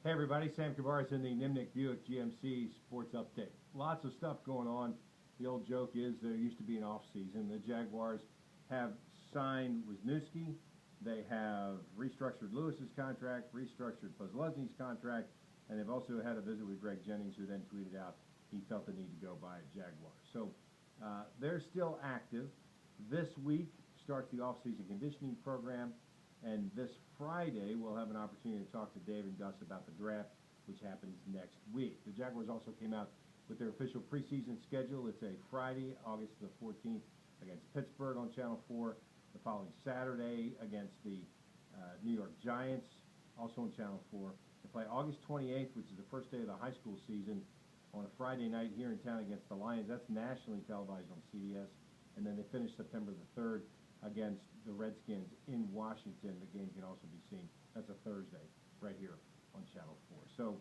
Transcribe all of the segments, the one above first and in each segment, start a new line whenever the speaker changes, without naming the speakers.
Hey everybody, Sam Kavaris in the Nimnicht Buick GMC Sports Update. Lots of stuff going on. The old joke is there used to be an off-season. The Jaguars have signed Wisniewski. They have restructured Lewis's contract, restructured Puzzlesny's contract, and they've also had a visit with Greg Jennings, who then tweeted out he felt the need to go buy a Jaguar. So they're still active. This week starts the off-season conditioning program. And this Friday, we'll have an opportunity to talk to Dave and Gus about the draft, which happens next week. The Jaguars also came out with their official preseason schedule. It's a Friday, August the 14th, against Pittsburgh on Channel 4. The following Saturday against the New York Giants, also on Channel 4. They play August 28th, which is the first day of the high school season, on a Friday night here in town against the Lions. That's nationally televised on CBS. And then they finish September the 3rd against the Redskins in Washington. The game can also be seen. That's a Thursday right here on Channel 4. So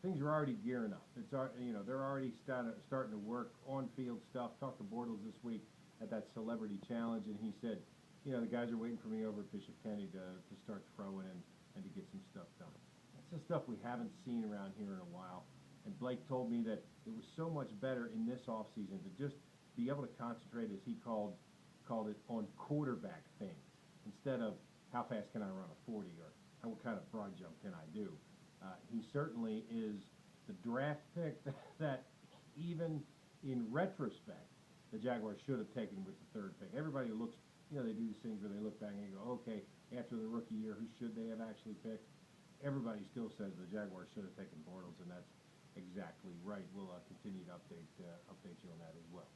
things are already gearing up. It's they're already starting to work on-field stuff. Talked to Bortles this week at that Celebrity Challenge, and he said, the guys are waiting for me over at Bishop Kenny to start throwing and to get some stuff done. That's the stuff we haven't seen around here in a while. And Blake told me that it was so much better in this offseason to just be able to concentrate, as he called it, on quarterback things instead of how fast can I run a 40 or what kind of broad jump can I do. He certainly is the draft pick that even in retrospect the Jaguars should have taken with the third pick. Everybody looks, they do these things where they look back and they go, okay, after the rookie year, who should they have actually picked? Everybody still says the Jaguars should have taken Bortles, and that's exactly right. We'll continue to update you on that as well.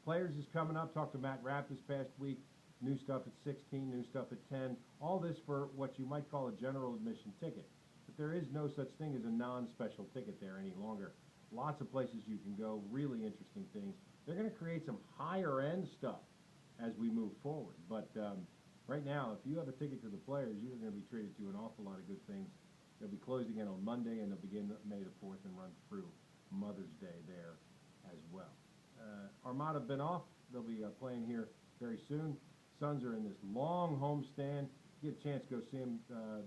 Players is coming up. Talked to Matt Rapp this past week. New stuff at 16, new stuff at 10. All this for what you might call a general admission ticket. But there is no such thing as a non-special ticket there any longer. Lots of places you can go, really interesting things. They're going to create some higher-end stuff as we move forward. But right now, if you have a ticket to the Players, you're going to be treated to an awful lot of good things. They'll be closed again on Monday, and they'll begin May the 4th and run through Mother's Day there as well. Armada have been off. They'll be playing here very soon. Suns are in this long homestand. Get a chance to go see them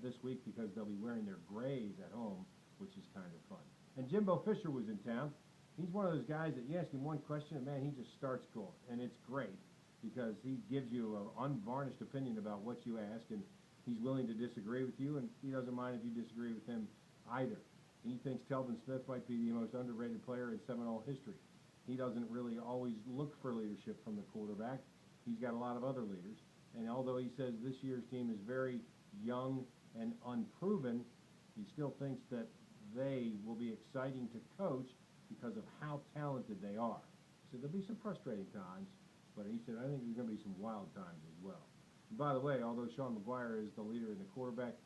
this week because they'll be wearing their grays at home, which is kind of fun. And Jimbo Fisher was in town. He's one of those guys that you ask him one question and, man, he just starts going. And it's great because he gives you an unvarnished opinion about what you ask, and he's willing to disagree with you, and he doesn't mind if you disagree with him either. He thinks Telvin Smith might be the most underrated player in Seminole history. He doesn't really always look for leadership from the quarterback. He's got a lot of other leaders. And although he says this year's team is very young and unproven, he still thinks that they will be exciting to coach because of how talented they are. So there'll be some frustrating times, but he said, I think there's going to be some wild times as well. And by the way, although Sean McGuire is the leader in the quarterback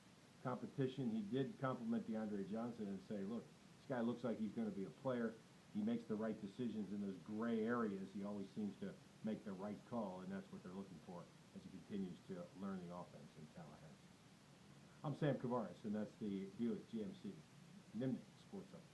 competition, he did compliment DeAndre Johnson and say, look, this guy looks like he's going to be a player. He makes the right decisions in those gray areas. He always seems to make the right call, and that's what they're looking for as he continues to learn the offense in Tallahassee. I'm Sam Kavaris, and that's the Buick GMC Nimnicht Sports Update.